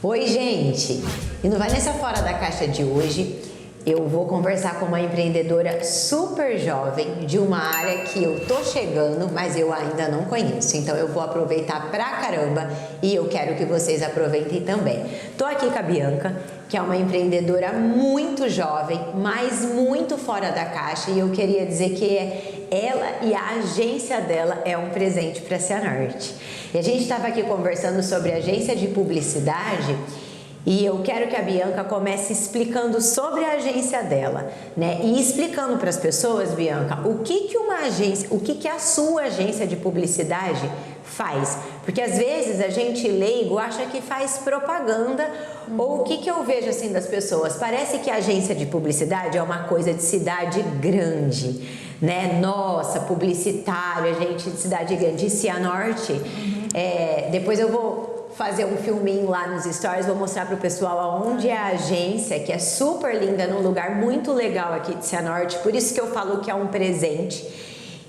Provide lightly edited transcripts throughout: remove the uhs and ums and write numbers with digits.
Oi, gente! E no Vai Nessa Fora da Caixa de hoje, eu vou conversar com uma empreendedora super jovem de uma área que eu tô chegando, mas eu ainda não conheço. Então eu vou aproveitar pra caramba e eu quero que vocês aproveitem também. Tô aqui com a Bianca, que é uma empreendedora muito jovem, mas muito fora da caixa, e eu queria dizer que ela e a agência dela é um presente para a Cianorte. E a gente estava aqui conversando sobre agência de publicidade e eu quero que a Bianca comece explicando sobre a agência dela, né? E explicando para as pessoas, Bianca, o que uma agência, o que a sua agência de publicidade faz. Porque às vezes a gente leigo acha que faz propaganda, ou o que eu vejo assim das pessoas? Parece que a agência de publicidade é uma coisa de cidade grande, né? Nossa, publicitário, gente de cidade grande, de Cianorte. Depois eu vou fazer um filminho lá nos stories, vou mostrar para o pessoal aonde é a agência, que é super linda, num lugar muito legal aqui de Cianorte, por isso que eu falo que é um presente.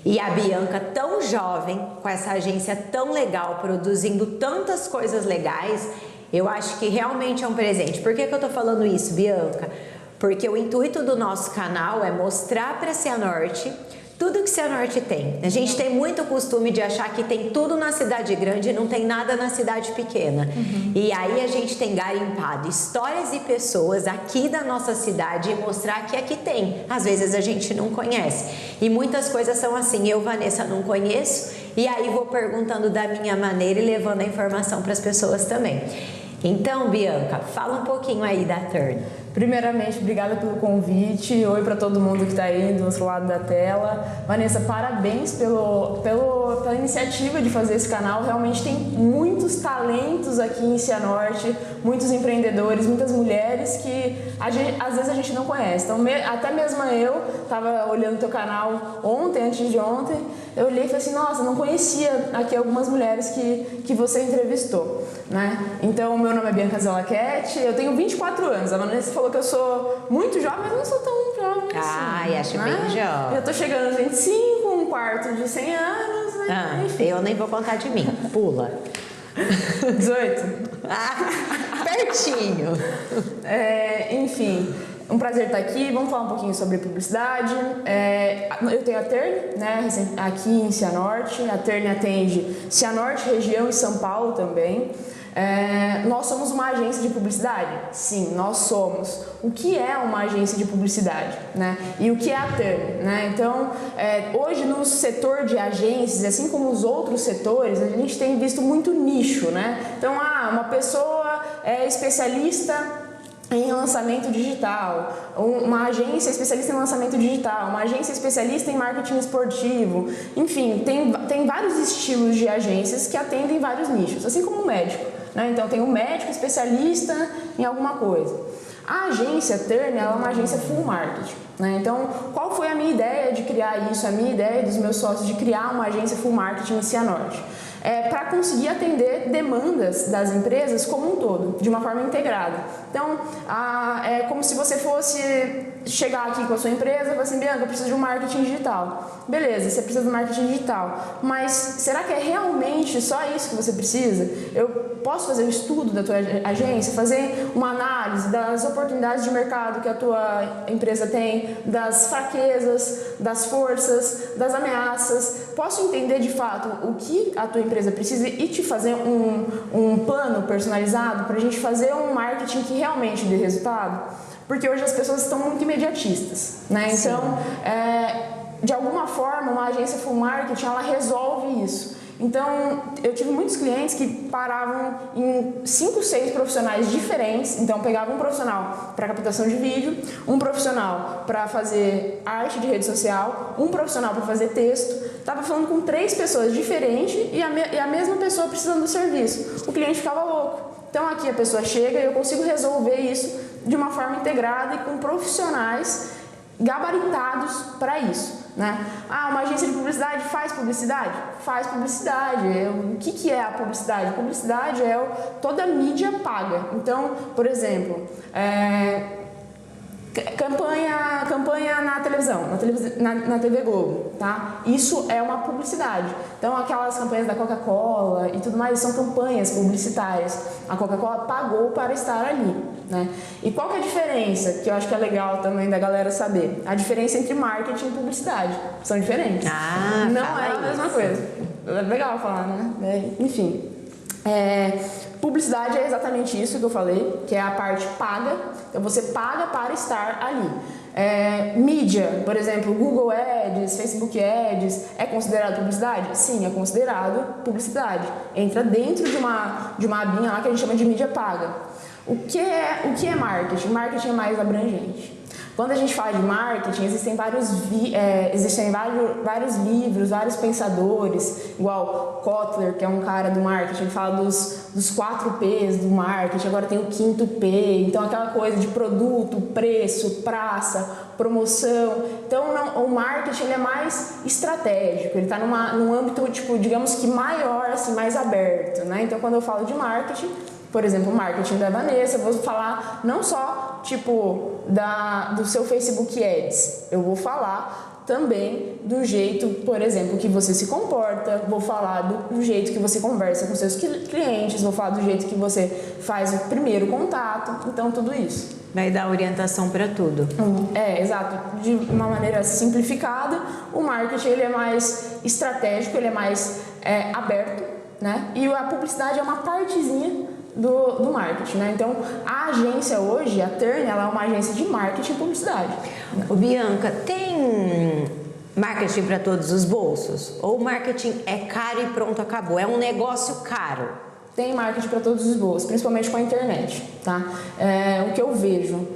E a Bianca, tão jovem, com essa agência tão legal, produzindo tantas coisas legais, eu acho que realmente é um presente. Por que eu tô falando isso, Bianca? Porque o intuito do nosso canal é mostrar para Cianorte tudo que Cianorte tem. A gente tem muito costume de achar que tem tudo na cidade grande e não tem nada na cidade pequena. E aí a gente tem garimpado histórias e pessoas aqui da nossa cidade e mostrar que aqui tem. Às vezes a gente não conhece. E muitas coisas são assim, eu, Vanessa, não conheço, e aí vou perguntando da minha maneira e levando a informação para as pessoas também. Então, Bianca, fala um pouquinho aí da Turn. Primeiramente, obrigada pelo convite. Oi para todo mundo que está aí do outro lado da tela. Vanessa, parabéns pela iniciativa de fazer esse canal. Realmente tem muitos talentos aqui em Cianorte, muitos empreendedores, muitas mulheres que às vezes a gente não conhece. Então, até mesmo eu estava olhando o teu canal ontem, antes de ontem, eu olhei e falei assim, nossa, não conhecia aqui algumas mulheres que você entrevistou, né? Então, meu nome é Bianca Zalachetti, eu tenho 24 anos. A Vanessa falou que eu sou muito jovem, mas não sou tão jovem assim. Ai, acho né? bem jovem. Eu tô chegando aos 25, um quarto de 100 anos, né? Enfim. Eu nem vou contar de mim, pula. 18? Pertinho. Enfim, um prazer estar aqui. Vamos falar um pouquinho sobre publicidade. Eu tenho a Turn, né, aqui em Cianorte. A Turn atende Cianorte, região e São Paulo também. Nós somos uma agência de publicidade? Sim, nós somos. O que é uma agência de publicidade, né? E o que é a Turn, né? Então, hoje no setor de agências, assim como os outros setores, a gente tem visto muito nicho, né? Então, uma pessoa é especialista em lançamento digital, uma agência especialista em lançamento digital, uma agência especialista em marketing esportivo, enfim, tem vários estilos de agências que atendem vários nichos, assim como o médico, né? Então tem um médico especialista em alguma coisa. A agência Turn é uma agência full marketing, né? Então, qual foi a minha ideia de criar isso, a minha ideia dos meus sócios de criar uma agência full marketing em Cianorte? Para conseguir atender demandas das empresas como um todo, de uma forma integrada. Então, é como se você fosse chegar aqui com a sua empresa e falar assim, Bianca, eu preciso de um marketing digital. Beleza, você precisa de marketing digital, mas será que é realmente só isso que você precisa? Eu posso fazer um estudo da tua agência, fazer uma análise das oportunidades de mercado que a tua empresa tem, das fraquezas, das forças, das ameaças. Posso entender de fato o que a tua empresa precisa e te fazer um plano personalizado para a gente fazer um marketing que realmente dê resultado? Porque hoje as pessoas estão muito imediatistas, né? Então, de alguma forma, uma agência full marketing, ela resolve isso. Então, eu tive muitos clientes que paravam em 5, 6 profissionais diferentes. Então, pegavam um profissional para captação de vídeo, um profissional para fazer arte de rede social, um profissional para fazer texto. Estava falando com 3 pessoas diferentes e a mesma pessoa precisando do serviço. O cliente ficava louco. Então, aqui a pessoa chega e eu consigo resolver isso de uma forma integrada e com profissionais gabaritados para isso, né? Uma agência de publicidade faz publicidade? Faz publicidade. O que é a publicidade? Publicidade é toda a mídia paga. Então, por exemplo, Campanha na televisão, na TV Globo, tá? Isso é uma publicidade. Então, aquelas campanhas da Coca-Cola e tudo mais são campanhas publicitárias. A Coca-Cola pagou para estar ali, né? E qual que é a diferença, que eu acho que é legal também da galera saber? A diferença entre marketing e publicidade. São diferentes. Não é a mesma coisa. É legal falar, né? Enfim. Publicidade é exatamente isso que eu falei, que é a parte paga. Então você paga para estar ali. Mídia, por exemplo, Google Ads, Facebook Ads, é considerado publicidade? Sim, é considerado publicidade. Entra dentro de uma abinha lá que a gente chama de mídia paga. O que é marketing? Marketing é mais abrangente. Quando a gente fala de marketing, existem vários livros, vários pensadores, igual Kotler, que é um cara do marketing, ele fala dos 4 P's do marketing, agora tem o 5º P, então aquela coisa de produto, preço, praça, promoção. Então o marketing ele é mais estratégico, ele está num âmbito, tipo, digamos que maior, assim, mais aberto, né? Então quando eu falo de marketing, por exemplo, o marketing da Vanessa, eu vou falar não só, tipo, do seu Facebook Ads, eu vou falar também do jeito, por exemplo, que você se comporta, vou falar do jeito que você conversa com seus clientes, vou falar do jeito que você faz o primeiro contato, então tudo isso. Vai dar orientação para tudo. Exato. De uma maneira simplificada, o marketing ele é mais estratégico, ele é mais aberto, né? E a publicidade é uma partezinha do marketing, né? Então, a agência hoje, a Turn, ela é uma agência de marketing e publicidade. Ô Bianca, tem marketing para todos os bolsos? Ou marketing é caro e pronto, acabou? É um negócio caro? Tem marketing para todos os bolsos, principalmente com a internet, tá? O que eu vejo...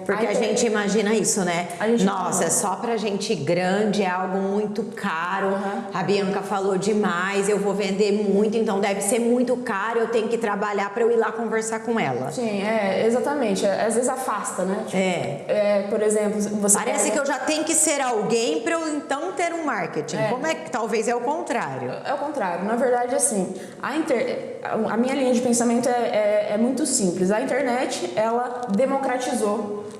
Porque a gente imagina isso, né? Nossa, é só pra gente grande, é algo muito caro. A Bianca falou demais, eu vou vender muito, então deve ser muito caro, eu tenho que trabalhar pra eu ir lá conversar com ela. Sim, exatamente. Às vezes afasta, né? Tipo, por exemplo, você parece que eu já tenho que ser alguém pra eu então ter um marketing. Como é que talvez é o contrário? É o contrário. Na verdade, assim, a minha linha de pensamento é muito simples. A internet, ela democratizou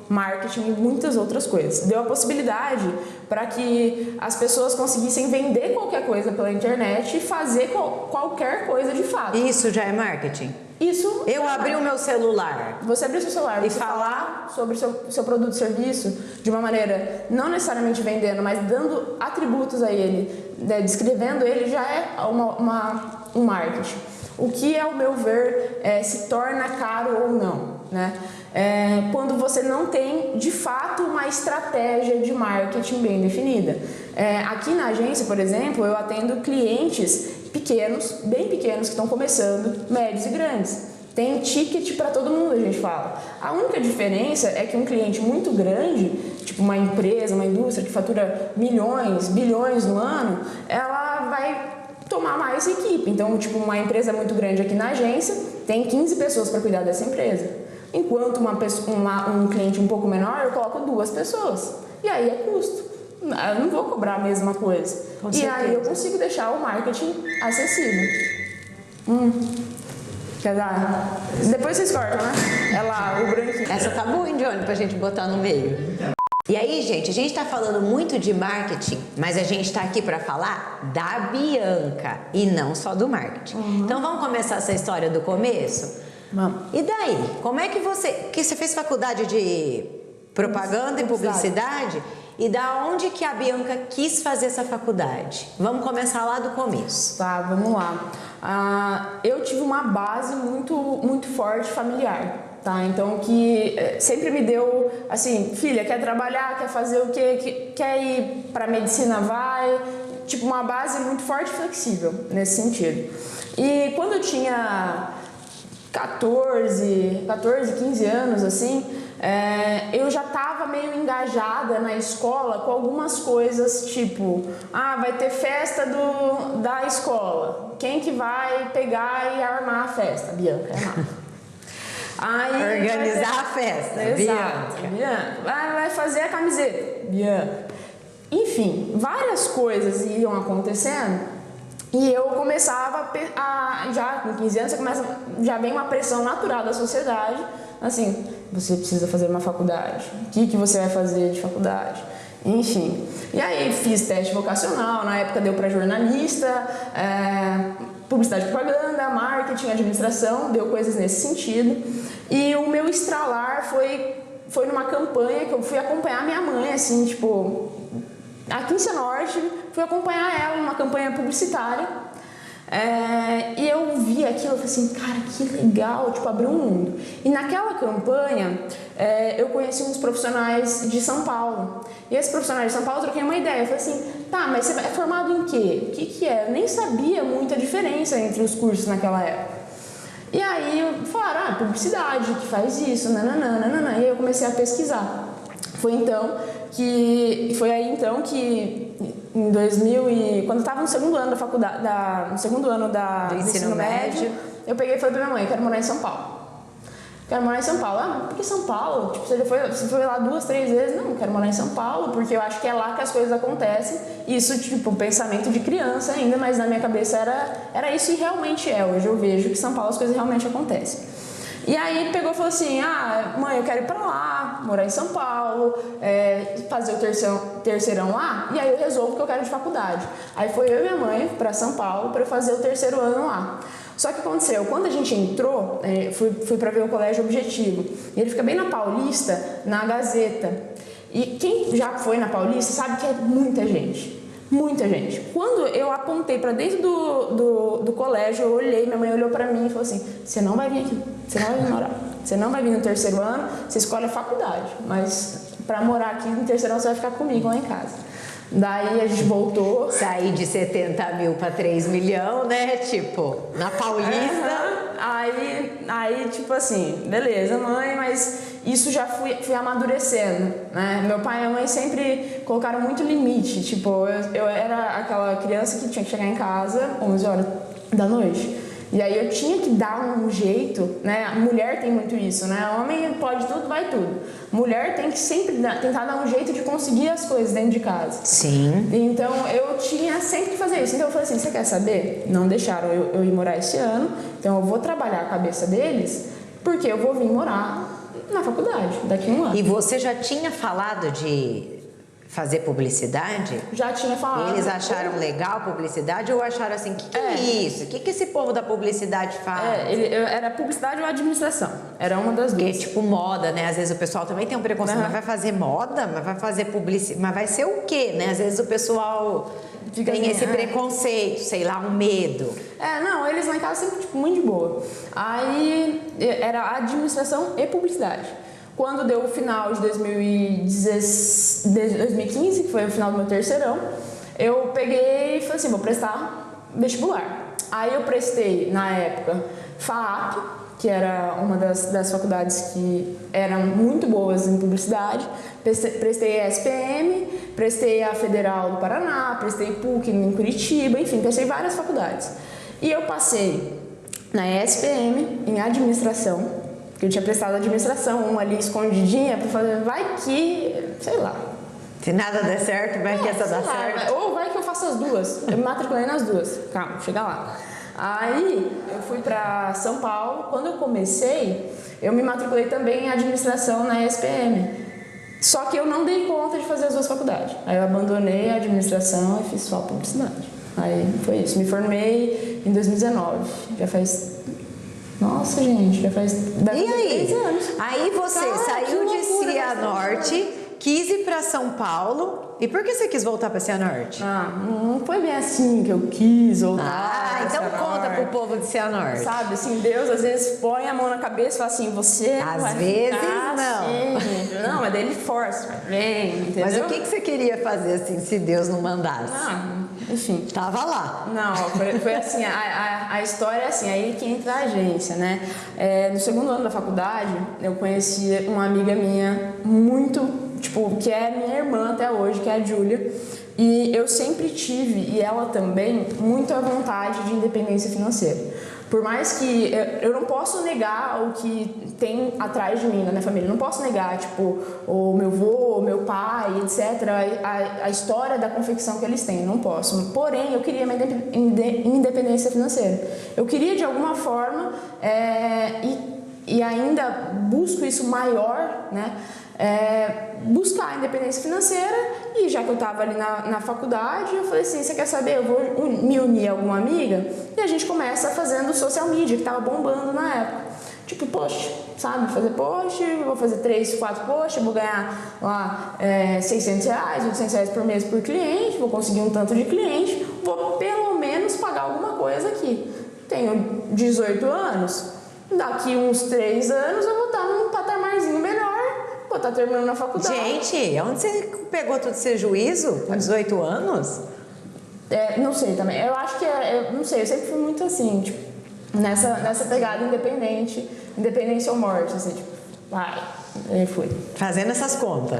marketing e muitas outras coisas. Deu a possibilidade para que as pessoas conseguissem vender qualquer coisa pela internet e fazer qualquer coisa de fato. Isso já é marketing? Isso. Eu abri o meu celular. Você abrir o seu celular e falar sobre o seu produto e serviço de uma maneira, não necessariamente vendendo, mas dando atributos a ele, né, descrevendo ele, já é um marketing. O que, ao meu ver, se torna caro ou não, né? Quando você não tem, de fato, uma estratégia de marketing bem definida. Aqui na agência, por exemplo, eu atendo clientes pequenos, bem pequenos, que estão começando, médios e grandes. Tem ticket para todo mundo, a gente fala. A única diferença é que um cliente muito grande, tipo uma empresa, uma indústria que fatura milhões, bilhões no ano, ela vai tomar mais equipe. Então, tipo, uma empresa muito grande aqui na agência tem 15 pessoas para cuidar dessa empresa. Enquanto um cliente um pouco menor, eu coloco 2 pessoas. E aí é custo. Eu não vou cobrar a mesma coisa. E aí eu consigo deixar o marketing acessível. Quer dar? Depois vocês cortam, né? É lá, o branquinho. Essa tá boa, hein, Johnny, pra gente botar no meio. E aí, gente, a gente tá falando muito de marketing, mas a gente tá aqui pra falar da Bianca e não só do marketing. Então vamos começar essa história do começo? Vamos. E daí? Como é que você fez faculdade de propaganda e publicidade? E da onde que a Bianca quis fazer essa faculdade? Vamos começar lá do começo. Tá, vamos lá. Eu tive uma base muito, muito forte familiar, tá? Então que sempre me deu, assim, filha, quer trabalhar, quer fazer o quê? Quer ir pra medicina, vai. Tipo, uma base muito forte e flexível nesse sentido. E quando eu tinha 14, 15 anos, assim, eu já estava meio engajada na escola com algumas coisas, tipo, vai ter festa da escola. Quem que vai pegar e armar a festa? Bianca, Aí organizar a festa, exato, Bianca. Vai fazer a camiseta, Bianca. Enfim, várias coisas iam acontecendo E eu começava já com 15 anos, já vem uma pressão natural da sociedade, assim, você precisa fazer uma faculdade, o que você vai fazer de faculdade? Enfim, e aí fiz teste vocacional, na época deu para jornalista, publicidade e propaganda, marketing, administração, deu coisas nesse sentido. E o meu estralar foi numa campanha que eu fui acompanhar minha mãe, assim, tipo, aqui em Cianorte, fui acompanhar ela numa campanha publicitária. E eu vi aquilo, eu falei assim, cara, que legal, tipo, abriu um mundo. E naquela campanha, eu conheci uns profissionais de São Paulo. E esses profissionais de São Paulo, eu troquei uma ideia. Eu falei assim, tá, mas você é formado em quê? O que é? Eu nem sabia muita diferença entre os cursos naquela época. E aí falaram, publicidade, que faz isso, nananana. E aí eu comecei a pesquisar. Foi aí então que em 2000 quando eu estava no segundo ano da faculdade, do ensino médio, eu peguei e falei pra minha mãe, quero morar em São Paulo. Quero morar em São Paulo. Ah, por que São Paulo? Tipo, você foi lá 2, 3 vezes? Não, quero morar em São Paulo, porque eu acho que é lá que as coisas acontecem. Isso, tipo, pensamento de criança ainda, mas na minha cabeça era isso e realmente é. Hoje eu vejo que em São Paulo as coisas realmente acontecem. E aí pegou e falou assim, mãe, eu quero ir pra lá, morar em São Paulo, fazer o terceirão lá, e aí eu resolvo que eu quero de faculdade. Aí foi eu e minha mãe pra São Paulo pra eu fazer o terceiro ano lá. Só que aconteceu, quando a gente entrou, fui pra ver o Colégio Objetivo, e ele fica bem na Paulista, na Gazeta. E quem já foi na Paulista sabe que é muita gente. Muita gente. Quando eu apontei para dentro do colégio, eu olhei, minha mãe olhou para mim e falou assim, você não vai vir aqui, você não vai vir morar, você não vai vir no terceiro ano, você escolhe a faculdade, mas para morar aqui no terceiro ano você vai ficar comigo lá em casa. Daí a gente voltou. Saí de 70 mil para 3 milhões, né? Tipo, na Paulista. Aí, tipo assim, beleza, mãe, mas isso já fui amadurecendo, né? Meu pai e minha mãe sempre colocaram muito limite. Tipo, eu era aquela criança que tinha que chegar em casa 11 horas da noite. E aí eu tinha que dar um jeito, né? A mulher tem muito isso, né? Homem pode tudo, vai tudo. Mulher tem que sempre tentar dar um jeito de conseguir as coisas dentro de casa. Sim. Então eu tinha sempre que fazer isso. Então eu falei assim, você quer saber? Não deixaram eu ir morar esse ano, então eu vou trabalhar a cabeça deles, porque eu vou vir morar na faculdade daqui a um ano. E você já tinha falado de fazer publicidade? Já tinha falado. Eles acharam legal publicidade ou acharam assim, que é isso? O que esse povo da publicidade faz? Era publicidade ou administração. Era uma das duas. Porque, tipo, moda, né? Às vezes o pessoal também tem um preconceito, mas vai fazer moda? Mas vai fazer publicidade? Mas vai ser o quê, né? Às vezes o pessoal tem assim, esse preconceito, sei lá, um medo. Não, eles lá em casa sempre, tipo, muito de boa. Aí era administração e publicidade. Quando deu o final de 2015, que foi o final do meu terceirão, eu peguei e falei assim, vou prestar vestibular. Aí eu prestei, na época, FAAP, que era uma das faculdades que eram muito boas em publicidade. Prestei a SPM, prestei a Federal do Paraná, prestei PUC em Curitiba, enfim, prestei várias faculdades. E eu passei na SPM, em administração, que eu tinha prestado administração, uma ali escondidinha, para fazer, vai que, sei lá. Se nada der certo, vai que essa dá certo. Ou vai que eu faço as duas. Eu me matriculei nas duas. Calma, chega lá. Aí eu fui para São Paulo. Quando eu comecei, eu me matriculei também em administração na SPM. Só que eu não dei conta de fazer as duas faculdades. Aí eu abandonei a administração e fiz só a publicidade. Aí foi isso. Me formei em 2019. Já faz... Nossa, gente, já faz... E aí? 13 anos. Aí você saiu de Cianorte, quis ir para São Paulo. E por que você quis voltar para Cianorte? Não foi bem assim que eu quis voltar. Então conta pro povo de Cianorte. Sabe, assim, Deus às vezes põe a mão na cabeça e fala assim, você às vezes não. Assim. Não, mas daí ele força, vem, entendeu? Mas o que você queria fazer assim, se Deus não mandasse? Enfim. Tava lá. Não, foi assim, a história é assim, aí que entra a agência, né? No segundo ano da faculdade, eu conheci uma amiga minha muito, tipo, que é minha irmã até hoje, que é a Júlia. E eu sempre tive, e ela também, muito a vontade de independência financeira. Por mais que eu não posso negar o que tem atrás de mim, na minha família. Eu não posso negar, tipo, o meu avô, o meu pai, etc. A história da confecção que eles têm. Não posso. Porém, eu queria minha independência financeira. Eu queria, de alguma forma, e ainda busco isso maior, né? Buscar a independência financeira. E já que eu estava ali na faculdade, eu falei assim, você quer saber? Eu vou me unir a alguma amiga e a gente começa fazendo social media, que estava bombando na época. Tipo, post, sabe? Fazer post, vou fazer 3, 4 posts, vou ganhar lá R$600, R$800 por mês por cliente, vou conseguir um tanto de cliente, vou pelo menos pagar alguma coisa aqui. Tenho 18 anos, daqui uns 3 anos eu vou estar num patamarzinho melhor. Pô, tá terminando a faculdade. Gente, onde você pegou todo esse juízo? Com 18 anos? Não sei também. Eu acho que não sei, eu sempre fui muito assim, tipo, nessa pegada independência ou morte, assim, tipo, vai, aí fui. Fazendo essas contas.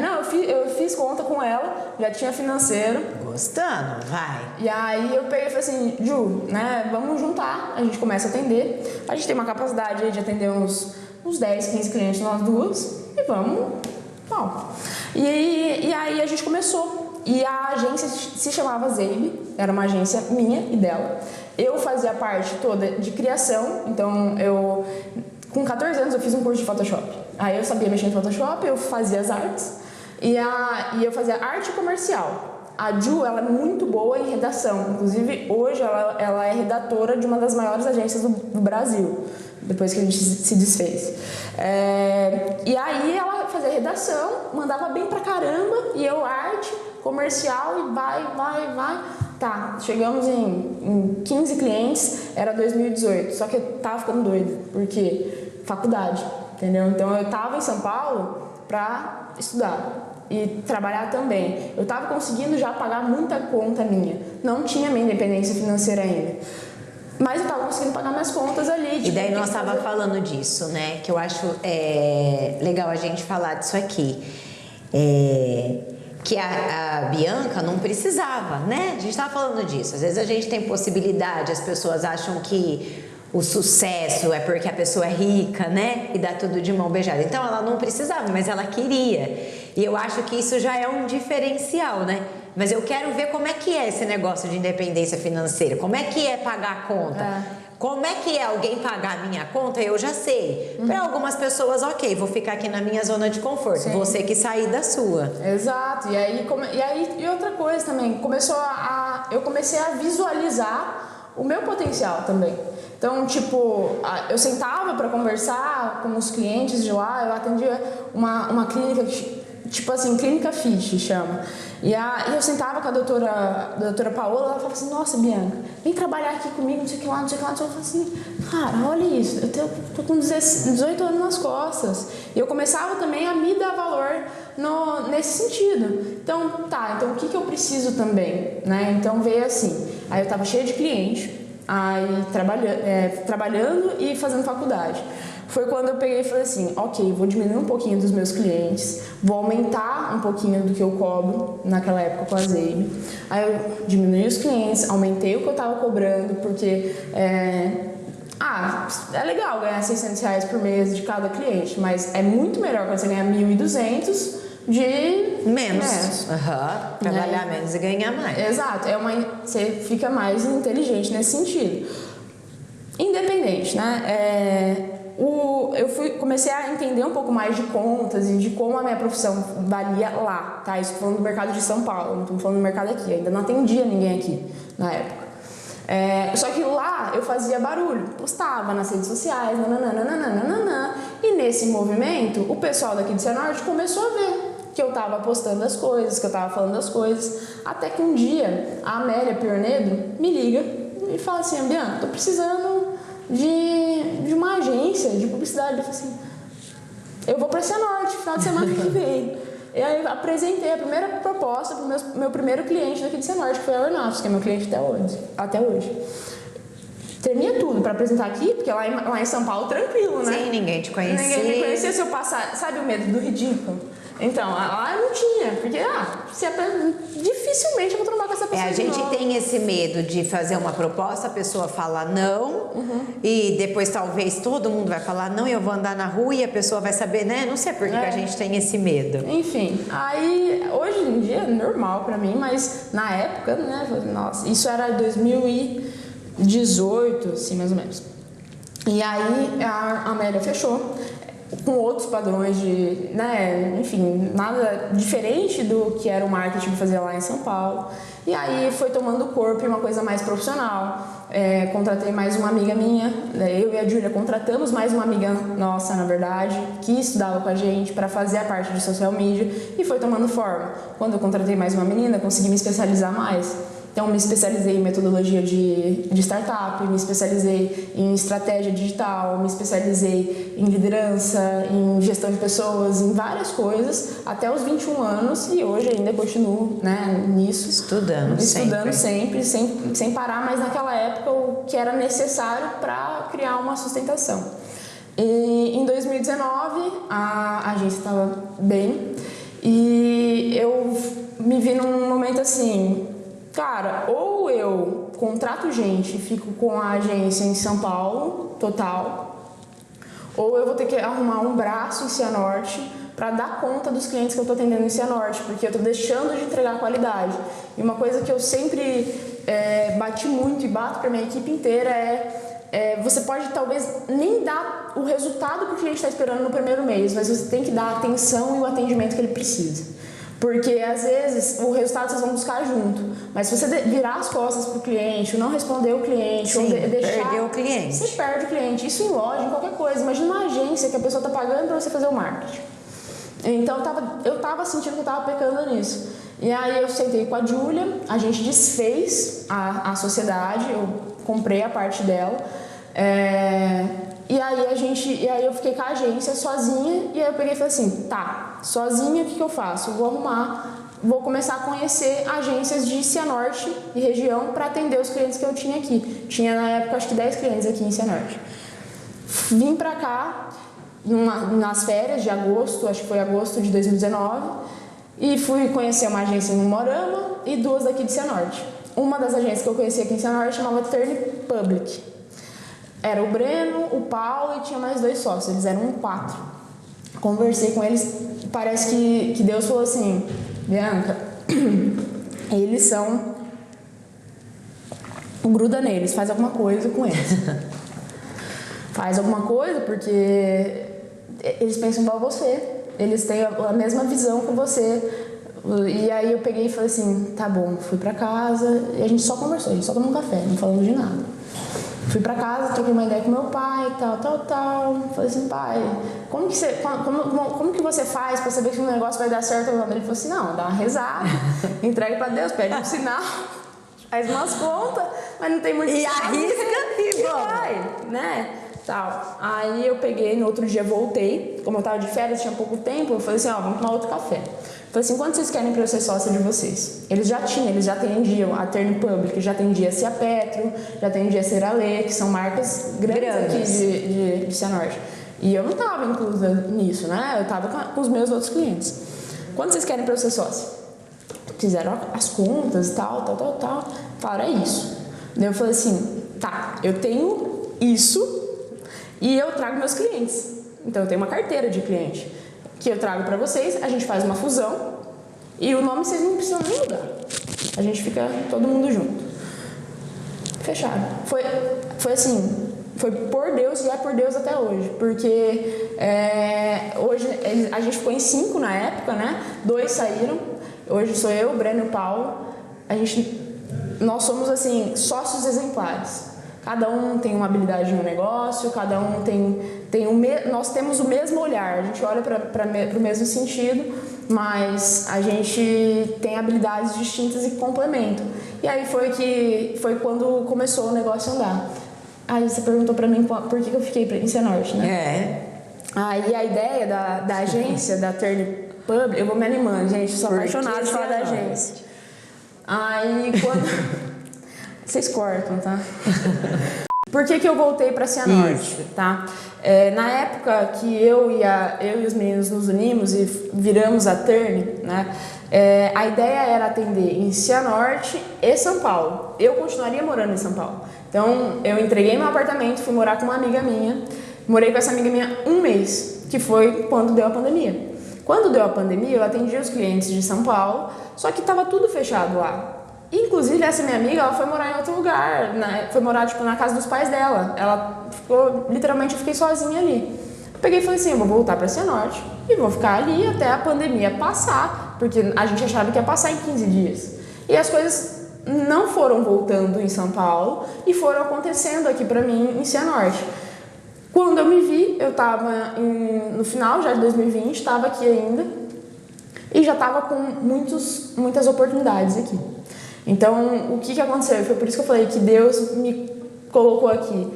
Não, eu fiz conta com ela, já tinha financeiro. Gostando, vai. E aí eu peguei e falei assim, Ju, né, vamos juntar, a gente começa a atender. A gente tem uma capacidade aí de atender uns 10, 15 clientes nós duas e vamos. Bom. E aí a gente começou. E a agência se chamava Zeibe, era uma agência minha e dela. Eu fazia parte toda de criação, então com 14 anos eu fiz um curso de Photoshop. Aí eu sabia mexer em Photoshop, eu fazia as artes e eu fazia arte comercial. A Ju, ela é muito boa em redação, inclusive hoje ela é redatora de uma das maiores agências do Brasil. Depois que a gente se desfez. E aí ela fazia redação, mandava bem pra caramba, e eu arte, comercial, e vai. Tá, chegamos em 15 clientes, era 2018, só que eu tava ficando doida, porque faculdade, entendeu? Então eu tava em São Paulo pra estudar e trabalhar também. Eu tava conseguindo já pagar muita conta minha, não tinha minha independência financeira ainda. Mas eu tava conseguindo pagar minhas contas ali. Tipo, e daí nós tava falando disso, né? Que eu acho legal a gente falar disso aqui. Que a Bianca não precisava, né? A gente tava falando disso. Às vezes a gente tem possibilidade, as pessoas acham que o sucesso é porque a pessoa é rica, né? E dá tudo de mão beijada. Então ela não precisava, mas ela queria. E eu acho que isso já é um diferencial, né? Mas eu quero ver como é que é esse negócio de independência financeira. Como é que é pagar a conta? Como é que é alguém pagar a minha conta? Eu já sei. Para algumas pessoas, ok, vou ficar aqui na minha zona de conforto. Sim. Você que sair da sua. Exato. E outra coisa também, eu comecei a visualizar o meu potencial também. Então, tipo, eu sentava para conversar com os clientes de lá, eu atendia uma clínica, tipo assim, Clínica Fit chama. E eu sentava com a doutora Paola, ela falava assim, nossa, Bianca, vem trabalhar aqui comigo, não sei o que lá. Eu falava assim, cara, olha isso, eu tô com 18 anos nas costas. E eu começava também a me dar valor nesse sentido. Então o que eu preciso também, né? Então veio assim, aí eu tava cheia de cliente, aí trabalhando e fazendo faculdade. Foi quando eu peguei e falei assim, ok, vou diminuir um pouquinho dos meus clientes, vou aumentar um pouquinho do que eu cobro naquela época com a Zeibe. Aí eu diminuí os clientes, aumentei o que eu tava cobrando, porque é legal ganhar R$600 por mês de cada cliente, mas é muito melhor quando você ganha 1.200 de menos. Trabalhar menos e ganhar mais. Exato, você fica mais inteligente nesse sentido. Independente, né? Comecei a entender um pouco mais de contas e de como a minha profissão valia lá, tá? Isso falando do mercado de São Paulo, não estou falando do mercado aqui, ainda não atendia ninguém aqui na época. Só que lá eu fazia barulho, postava nas redes sociais, e nesse movimento o pessoal daqui de Cianorte começou a ver que eu tava postando as coisas, que eu tava falando as coisas, até que um dia a Amélia Piornedo me liga e fala assim, Bianca, tô precisando de uma agência de publicidade. Eu falei assim, eu vou para Cianorte, final de semana que vem. E aí eu apresentei a primeira proposta para o meu primeiro cliente daqui de Cianorte, que foi a Ornatos, que é meu cliente até hoje. tremia tudo pra apresentar aqui, porque lá em São Paulo, tranquilo, né? Sim, ninguém te conhecia. Ninguém me conhecia se eu passar, sabe o medo do ridículo? Então, lá eu não tinha, porque dificilmente eu vou trombar com essa pessoa. A gente tem esse medo de fazer uma proposta, a pessoa fala não, e depois talvez todo mundo vai falar não, e eu vou andar na rua e a pessoa vai saber, né? Não sei por que a gente tem esse medo. Enfim, aí hoje em dia é normal pra mim, mas na época, né? Nossa, isso era 2018, assim, mais ou menos. E aí a Amélia fechou com outros padrões de, né, enfim, nada diferente do que era o marketing que fazia lá em São Paulo. E aí foi tomando corpo e uma coisa mais profissional. Contratei mais uma amiga minha, eu e a Júlia contratamos mais uma amiga nossa, na verdade, que estudava com a gente para fazer a parte de social media e foi tomando forma. Quando eu contratei mais uma menina, consegui me especializar mais. Então, me especializei em metodologia de startup, me especializei em estratégia digital, me especializei em liderança, em gestão de pessoas, em várias coisas, até os 21 anos e hoje ainda continuo, né, nisso. Estudando sempre, sem parar, mas naquela época o que era necessário para criar uma sustentação. E em 2019, a agência estava bem e eu me vi num momento assim... Cara, ou eu contrato gente e fico com a agência em São Paulo, total, ou eu vou ter que arrumar um braço em Cianorte para dar conta dos clientes que eu estou atendendo em Cianorte, porque eu estou deixando de entregar qualidade. E uma coisa que eu sempre bati muito e bato para minha equipe inteira você pode talvez nem dar o resultado que o cliente está esperando no primeiro mês, mas você tem que dar a atenção e o atendimento que ele precisa. Porque às vezes o resultado vocês vão buscar junto, mas se você virar as costas pro cliente, ou não responder o cliente, sim, ou deixar, perder o cliente. Você perde o cliente. Isso em loja, em qualquer coisa. Imagina uma agência que a pessoa tá pagando para você fazer o marketing. Então eu tava sentindo que eu tava pecando nisso. E aí eu sentei com a Júlia, a gente desfez a sociedade, eu comprei a parte dela. E aí eu fiquei com a agência sozinha e aí eu peguei e falei assim, tá, sozinha o que eu faço? Eu vou começar a conhecer agências de Cianorte e região para atender os clientes que eu tinha aqui. Tinha na época acho que 10 clientes aqui em Cianorte. Vim pra cá nas férias de agosto, acho que foi agosto de 2019, e fui conhecer uma agência em Morama e duas daqui de Cianorte. Uma das agências que eu conheci aqui em Cianorte chamava Turn Public. Era o Breno, o Paulo e tinha mais 2 sócios, eles eram 4. Conversei com eles, parece que Deus falou assim, Bianca, eles são... Gruda neles, faz alguma coisa com eles. Faz alguma coisa porque eles pensam igual você, eles têm a mesma visão que você. E aí eu peguei e falei assim, tá bom, fui pra casa e a gente só conversou, a gente só tomou um café, não falamos de nada. Fui pra casa, troquei uma ideia com meu pai, tal. Falei assim, pai, como que você faz pra saber que o negócio vai dar certo ou não? Ele falou assim, não, dá uma rezada, entrega pra Deus, pede um sinal, faz umas contas, mas não tem muito... E arrisca e vai, né? Tal. Aí eu peguei, no outro dia voltei, como eu tava de férias, tinha pouco tempo, eu falei assim, vamos tomar outro café. Falei assim, quanto vocês querem para eu ser sócia de vocês? Eles já atendiam a Turn Public, já atendia a Cia Petro, já atendia a Ceralê, que são marcas grandes aqui de Cianorte. E eu não estava inclusa nisso, né? Eu estava com os meus outros clientes. Quanto vocês querem para eu ser sócia? Fizeram as contas e tal. Falaram, é isso. Daí eu falei assim, tá, eu tenho isso e eu trago meus clientes. Então eu tenho uma carteira de cliente que eu trago pra vocês, a gente faz uma fusão e o nome vocês não precisam nem mudar. A gente fica todo mundo junto. Fechado. Foi assim, foi por Deus e é por Deus até hoje, porque hoje a gente ficou em 5 na época, né? 2 saíram, hoje sou eu, o Breno e o Paulo. Nós somos assim, sócios exemplares. Cada um tem uma habilidade no negócio, cada um nós temos o mesmo olhar, a gente olha para o mesmo sentido, mas a gente tem habilidades distintas e complementam. E aí foi quando começou o negócio a andar. Aí você perguntou para mim por que eu fiquei em Cianorte, né? Aí a ideia da agência, da Turn Public, eu vou me animando, gente, sou apaixonada por falar da agência. Aí quando... Vocês cortam, tá? por que eu voltei para Cianorte, tá? Na época que eu e os meninos nos unimos e viramos a Turn, né? A ideia era atender em Cianorte e São Paulo. Eu continuaria morando em São Paulo. Então, eu entreguei meu apartamento, fui morar com uma amiga minha. Morei com essa amiga minha um mês, que foi quando deu a pandemia. Quando deu a pandemia, eu atendi os clientes de São Paulo, só que estava tudo fechado lá. Inclusive, essa minha amiga, ela foi morar em outro lugar, né? Foi morar, tipo, na casa dos pais dela. Ela ficou, literalmente, eu fiquei sozinha ali. Eu peguei e falei assim, eu vou voltar para Cianorte e vou ficar ali até a pandemia passar, porque a gente achava que ia passar em 15 dias. E as coisas não foram voltando em São Paulo e foram acontecendo aqui para mim em Cianorte. Quando eu me vi, eu estava no final já de 2020, estava aqui ainda e já estava com muitas oportunidades aqui. Então, o que aconteceu? Foi por isso que eu falei que Deus me colocou aqui.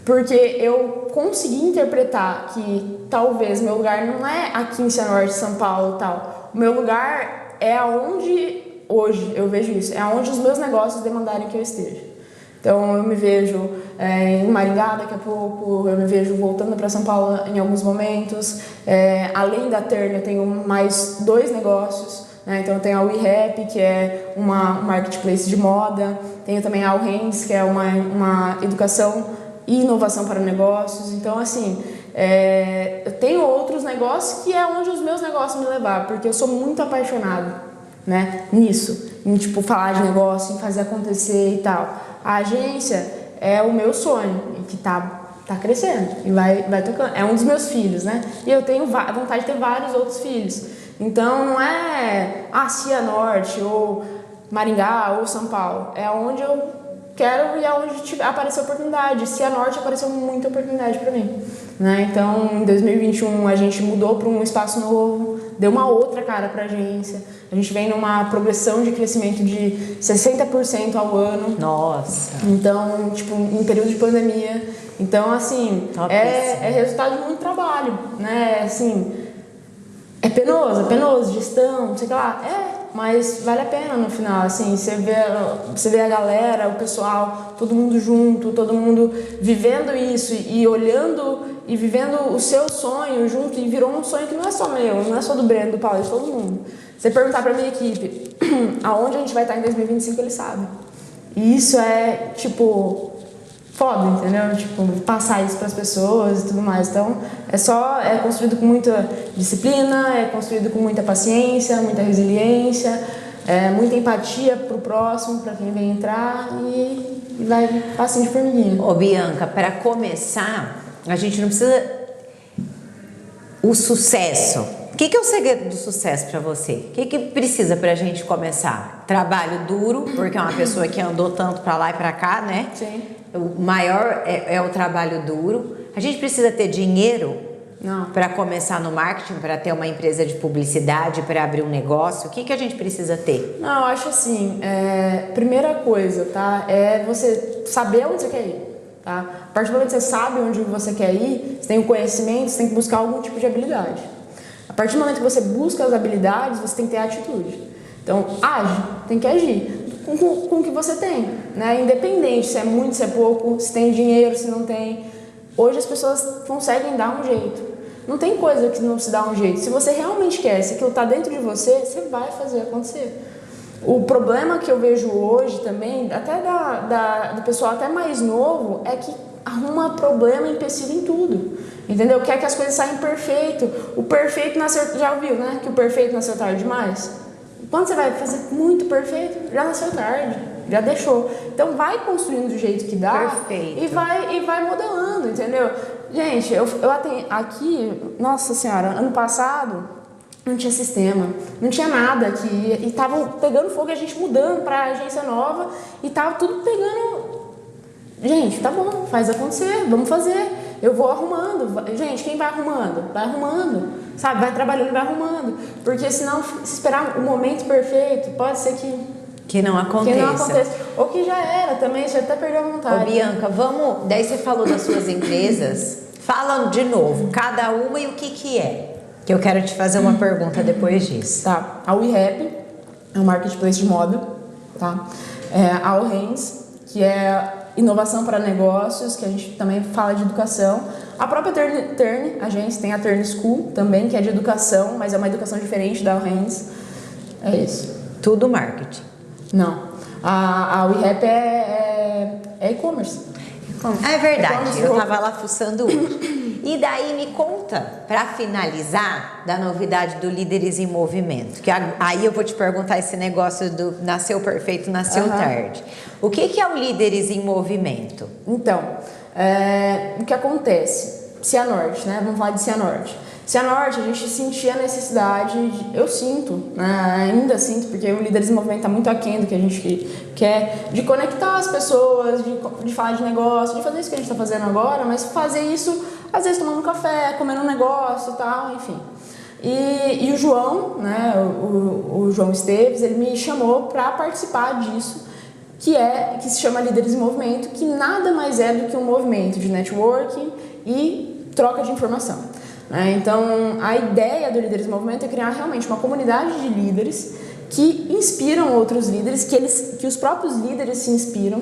Porque eu consegui interpretar que talvez meu lugar não é aqui em Cianorte, São Paulo e tal. O meu lugar é aonde, hoje eu vejo isso, é aonde os meus negócios demandarem que eu esteja. Então, eu me vejo em Maringá daqui a pouco, eu me vejo voltando para São Paulo em alguns momentos. Além da Turn, eu tenho mais 2 negócios. Então, eu tenho a WeRap, que é um marketplace de moda. Tenho também a Alhens, que é uma educação e inovação para negócios. Então, assim, eu tenho outros negócios que é onde os meus negócios me levaram, porque eu sou muito apaixonada, né, nisso. Em, tipo, falar de negócio, em fazer acontecer e tal. A agência é o meu sonho, que tá crescendo e vai tocando. É um dos meus filhos, né? E eu tenho vontade de ter vários outros filhos. Então, não é Cianorte, ou Maringá, ou São Paulo. É onde eu quero e é onde apareceu oportunidade. Cianorte apareceu muita oportunidade para mim, né? Então, em 2021, a gente mudou para um espaço novo, deu uma outra cara para a agência. A gente vem numa progressão de crescimento de 60% ao ano. Nossa! Então, tipo, em período de pandemia. Então, assim, é resultado de muito trabalho, né? Assim, é penoso, gestão, não sei o que lá. Mas vale a pena no final, assim, você vê a galera, o pessoal, todo mundo junto, todo mundo vivendo isso e olhando e vivendo o seu sonho junto, e virou um sonho que não é só meu, não é só do Breno, do Paulo, é de todo mundo. Você perguntar pra minha equipe aonde a gente vai estar em 2025, eles sabem. E isso é, tipo, foda, entendeu? Tipo, passar isso pras pessoas e tudo mais. Então, é construído com muita disciplina, é construído com muita paciência, muita resiliência, muita empatia pro próximo, pra quem vem entrar, e vai passinho de formiguinha. Ô, Bianca, para começar, a gente não precisa... O sucesso. O que é o segredo do sucesso para você? O que precisa pra gente começar? Trabalho duro, porque é uma pessoa que andou tanto para lá e para cá, né? Sim. O maior é o trabalho duro. A gente precisa ter dinheiro para começar no marketing, para ter uma empresa de publicidade, para abrir um negócio. O que a gente precisa ter? Não, eu acho assim, primeira coisa, tá? É você saber onde você quer ir, tá? A partir do momento que você sabe onde você quer ir, você tem o conhecimento, você tem que buscar algum tipo de habilidade. A partir do momento que você busca as habilidades, você tem que ter atitude. Então, age, tem que agir com o que você tem, né? Independente se é muito, se é pouco, se tem dinheiro, se não tem. Hoje as pessoas conseguem dar um jeito. Não tem coisa que não se dá um jeito. Se você realmente quer, se aquilo está dentro de você, você vai fazer acontecer. O problema que eu vejo hoje também, até do pessoal até mais novo, é que arruma problema e empecilho em tudo. Entendeu? Quer que as coisas saiam perfeito. O perfeito nasceu... Já ouviu, né? Que o perfeito nasceu tarde demais? Quando você vai fazer muito perfeito, já nasceu tarde. Já deixou. Então vai construindo do jeito que dá. Perfeito. E vai modelando, entendeu? Gente, eu atendo aqui... Nossa Senhora, ano passado... Não tinha sistema, não tinha nada aqui. E tava pegando fogo e a gente mudando pra agência nova. E tava tudo pegando... Gente, tá bom, faz acontecer, vamos fazer. Eu vou arrumando. Gente, quem vai arrumando? Vai arrumando, sabe? Vai trabalhando e vai arrumando. Porque senão, se esperar o momento perfeito, pode ser que não aconteça. Ou que já era também, você até perdeu a vontade. Ô, Bianca, vamos... Daí você falou das suas empresas. Fala de novo, cada uma e o que é. Que eu quero te fazer uma pergunta depois disso. Tá. A WeRap é um marketplace de moda, tá? A Alhens, que é inovação para negócios, que a gente também fala de educação. A própria Turn, a gente tem a Turn School também, que é de educação, mas é uma educação diferente da Hands. É isso. Tudo marketing. Não. A WeHap é e-commerce. É verdade, eu tava lá fuçando hoje. E daí me conta, para finalizar, da novidade do Líderes em Movimento. Que aí eu vou te perguntar esse negócio do nasceu perfeito, nasceu tarde. O que é o Líderes em Movimento? Então, o que acontece? Cianorte, né? Vamos falar de Cianorte. Cianorte, a gente sentia a necessidade, eu sinto, né? Ainda sinto, porque o Líderes em Movimento está muito aquém do que a gente quer, de conectar as pessoas, de falar de negócio, de fazer isso que a gente está fazendo agora, mas fazer isso, às vezes tomando um café, comendo um negócio e tal, enfim. E o João, né? O João Esteves, ele me chamou para participar disso, que se chama Líderes em Movimento, que nada mais é do que um movimento de networking e troca de informação. Então, a ideia do Líderes em Movimento é criar realmente uma comunidade de líderes que inspiram outros líderes, que os próprios líderes se inspiram,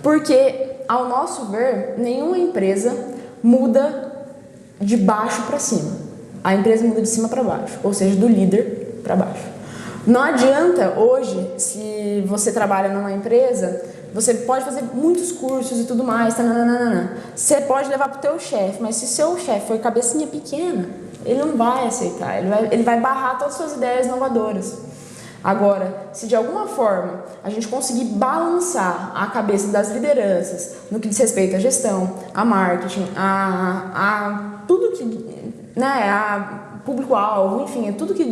porque, ao nosso ver, nenhuma empresa muda de baixo para cima. A empresa muda de cima para baixo, ou seja, do líder para baixo. Não adianta hoje, se você trabalha numa empresa, você pode fazer muitos cursos e tudo mais, você pode levar para o teu chefe, mas se seu chefe for cabecinha pequena, ele não vai aceitar, ele vai barrar todas as suas ideias inovadoras. Agora, se de alguma forma a gente conseguir balançar a cabeça das lideranças no que diz respeito à gestão, a marketing, a tudo que, né, a público-alvo, enfim, é tudo que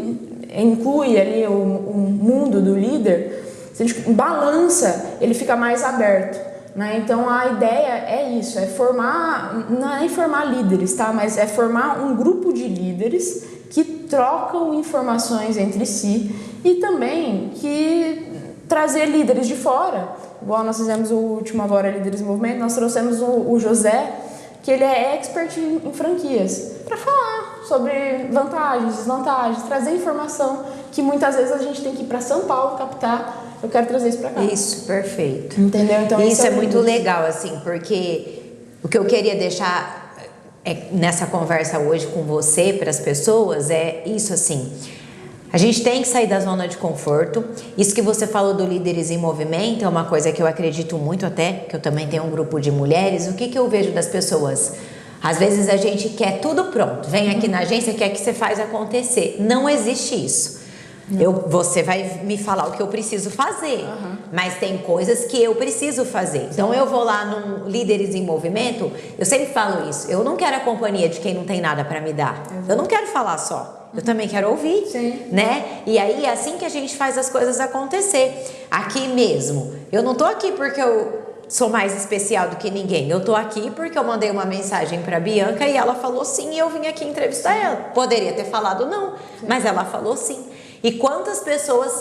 inclui ali o mundo do líder, se a gente balança, ele fica mais aberto, né? Então a ideia é isso, é formar, não é formar líderes, tá? Mas é formar um grupo de líderes que trocam informações entre si e também que trazer líderes de fora. Igual nós fizemos o último agora, Líderes em Movimento, nós trouxemos o José, que ele é expert em franquias, para falar sobre vantagens, desvantagens, trazer informação que muitas vezes a gente tem que ir para São Paulo captar. Eu quero trazer isso para cá. Isso, perfeito. Entendeu? Então, isso é muito legal, assim, porque o que eu queria deixar nessa conversa hoje com você, para as pessoas, é isso, assim. A gente tem que sair da zona de conforto. Isso que você falou do Líderes em Movimento é uma coisa que eu acredito muito até, que eu também tenho um grupo de mulheres. O que eu vejo das pessoas? Às vezes a gente quer tudo pronto. Vem aqui na agência, quer que você faz acontecer. Não existe isso. Você vai me falar o que eu preciso fazer, mas tem coisas que eu preciso fazer. Então eu vou lá no Líderes em Movimento, eu sempre falo isso, eu não quero a companhia de quem não tem nada para me dar. Eu não quero falar só, eu também quero ouvir, né? E aí é assim que a gente faz as coisas acontecer. Aqui mesmo, eu não tô aqui porque eu sou mais especial do que ninguém. Eu tô aqui porque eu mandei uma mensagem para Bianca e ela falou sim e eu vim aqui entrevistar ela. Poderia ter falado não, mas ela falou sim. E quantas pessoas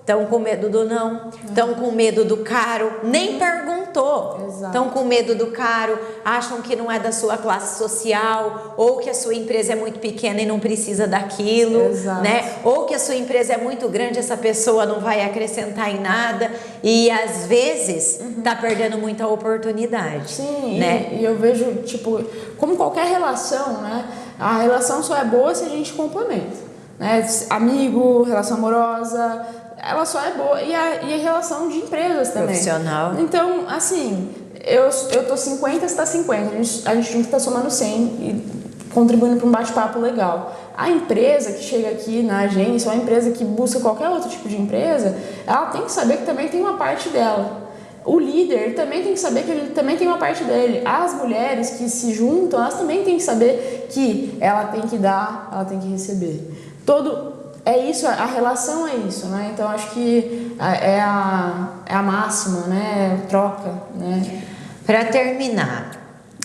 estão com medo do não, estão com medo do caro, nem perguntou, estão com medo do caro, acham que não é da sua classe social, ou que a sua empresa é muito pequena e não precisa daquilo, né? Ou que a sua empresa é muito grande, essa pessoa não vai acrescentar em nada e às vezes está perdendo muita oportunidade. Sim, né? E eu vejo, tipo, como qualquer relação, né? A relação só é boa se a gente complementa. Né? Amigo, relação amorosa, ela só é boa. E a relação de empresas também. Profissional. Então, assim, eu tô 50, você tá 50. A gente junto tá somando 100 e contribuindo para um bate-papo legal. A empresa que chega aqui na agência, ou a empresa que busca qualquer outro tipo de empresa, ela tem que saber que também tem uma parte dela. O líder também tem que saber que ele também tem uma parte dele. As mulheres que se juntam, elas também têm que saber que ela tem que dar, ela tem que receber. É isso, a relação é isso, né? Então acho que é a máxima, né? Troca, né? Para terminar,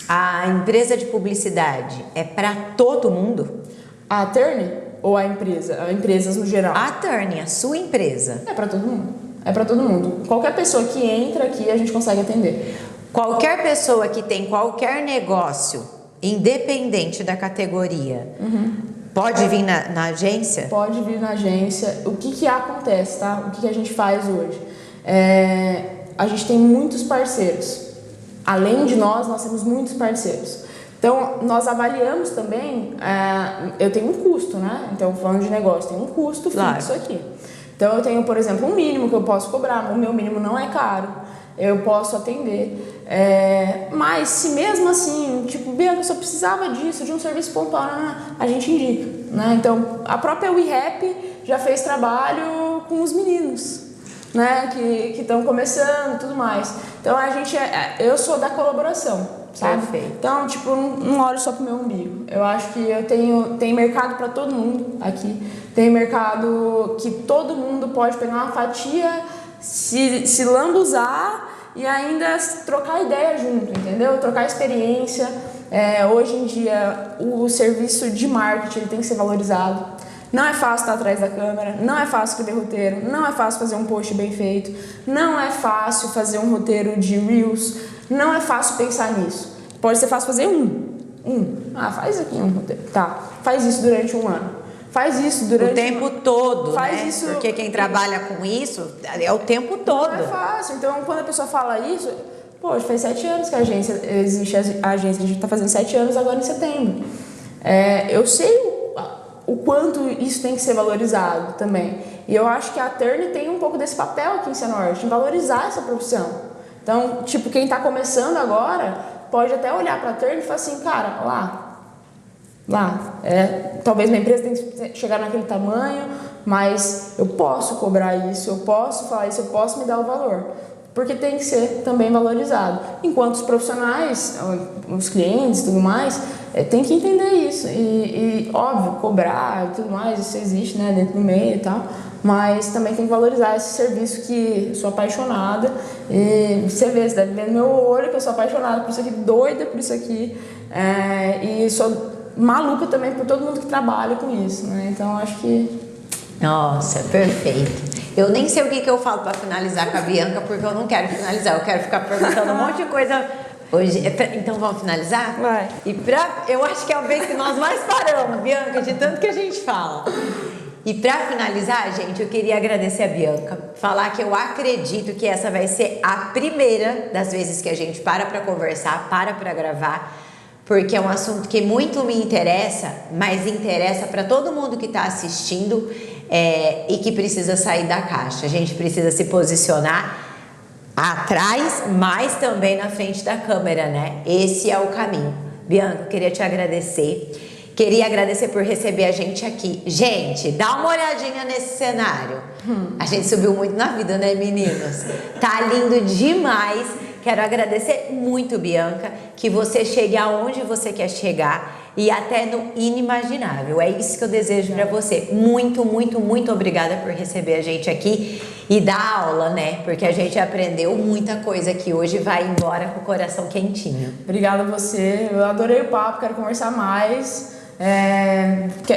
a empresa de publicidade é para todo mundo? A Turn ou a empresa? A empresas no geral? A Turn, a sua empresa. É para todo mundo. É para todo mundo. Qualquer pessoa que entra aqui a gente consegue atender. Qualquer pessoa que tem qualquer negócio, independente da categoria, pode vir na agência? Pode vir na agência. O que acontece, tá? O que a gente faz hoje? A gente tem muitos parceiros. além de nós temos muitos parceiros. Então, nós avaliamos também, eu tenho um custo, né? Então, falando de negócio, tem um custo fixo aqui. Então, eu tenho, por exemplo, um mínimo que eu posso cobrar, o meu mínimo não é caro, eu posso atender. Mas, se mesmo assim, tipo, Bianca, eu só precisava disso, de um serviço pontual, a gente indica, né? Então, a própria WeHap já fez trabalho com os meninos, né? Que estão começando e tudo mais. Então, eu sou da colaboração. Sabe? Perfeito. Então, tipo, não olho só pro meu umbigo. Eu acho que tem mercado para todo mundo aqui. Tem mercado que todo mundo pode pegar uma fatia, se lambuzar e ainda trocar ideia junto, entendeu? Trocar experiência. Hoje em dia, o serviço de marketing ele tem que ser valorizado. Não é fácil estar atrás da câmera, não é fácil escrever roteiro, não é fácil fazer um post bem feito, não é fácil fazer um roteiro de Reels, não é fácil pensar nisso. Pode ser fácil fazer faz aqui um roteiro. Tá, faz isso durante um ano. Faz isso durante... O tempo todo, faz né? Isso... Porque quem trabalha com isso é o tempo todo. Não é fácil. Então, quando a pessoa fala isso... Poxa, faz 7 anos que a agência existe. A agência, a gente tá fazendo 7 anos agora em setembro. Eu sei o quanto isso tem que ser valorizado também. E eu acho que a Turn tem um pouco desse papel aqui em Cianorte, em valorizar essa profissão. Então, tipo, quem está começando agora pode até olhar para a Turn e falar assim, cara, talvez minha empresa tenha que chegar naquele tamanho, mas eu posso cobrar isso, eu posso falar isso, eu posso me dar o valor. Porque tem que ser também valorizado. Enquanto os profissionais, os clientes e tudo mais, tem que entender isso. E, óbvio, cobrar e tudo mais, isso existe, né, dentro do meio e tal. Mas também tem que valorizar esse serviço que eu sou apaixonada. E você vê, você deve ver no meu olho que eu sou apaixonada por isso aqui, doida por isso aqui. E sou maluca também por todo mundo que trabalha com isso, né? Então, acho que... Nossa, perfeito. Eu nem sei o que eu falo para finalizar com a Bianca, porque eu não quero finalizar. Eu quero ficar perguntando um monte de coisa hoje. Então vamos finalizar? Vai. Eu acho que é a vez que nós mais paramos, Bianca, de tanto que a gente fala. E para finalizar, gente, eu queria agradecer a Bianca, falar que eu acredito que essa vai ser a primeira das vezes que a gente para conversar, para gravar, porque é um assunto que muito me interessa, mas interessa para todo mundo que está assistindo. E que precisa sair da caixa. A gente precisa se posicionar atrás, mas também na frente da câmera, né? Esse é o caminho. Bianca, eu queria te agradecer. Queria agradecer por receber a gente aqui. Gente, dá uma olhadinha nesse cenário. A gente subiu muito na vida, né, meninos? Tá lindo demais. Quero agradecer muito, Bianca, que você chegue aonde você quer chegar e até no inimaginável. É isso que eu desejo para você. Muito, muito, muito obrigada por receber a gente aqui e dar aula, né? Porque a gente aprendeu muita coisa aqui hoje, vai embora com o coração quentinho. Obrigada a você. Eu adorei o papo, quero conversar mais.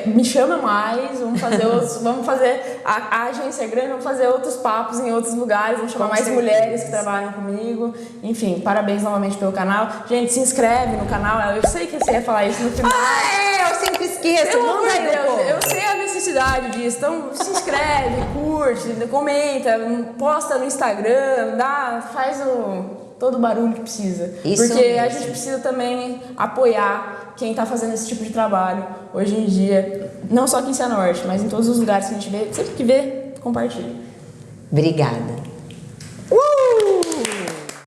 Me chama mais, vamos fazer outros, vamos fazer a agência é grande, vamos fazer outros papos em outros lugares, vamos chamar mais mulheres que trabalham comigo. Enfim, parabéns novamente pelo canal. Gente, se inscreve no canal. Eu sei que você ia falar isso no final. Eu sempre esqueço. Pelo amor de Deus, eu sei a necessidade disso. Então se inscreve, curte, comenta, posta no Instagram, faz todo o barulho que precisa. Isso porque mesmo. A gente precisa também apoiar quem está fazendo esse tipo de trabalho hoje em dia, não só aqui em Cianorte, mas em todos os lugares que a gente vê. Sempre que vê, compartilha. Obrigada.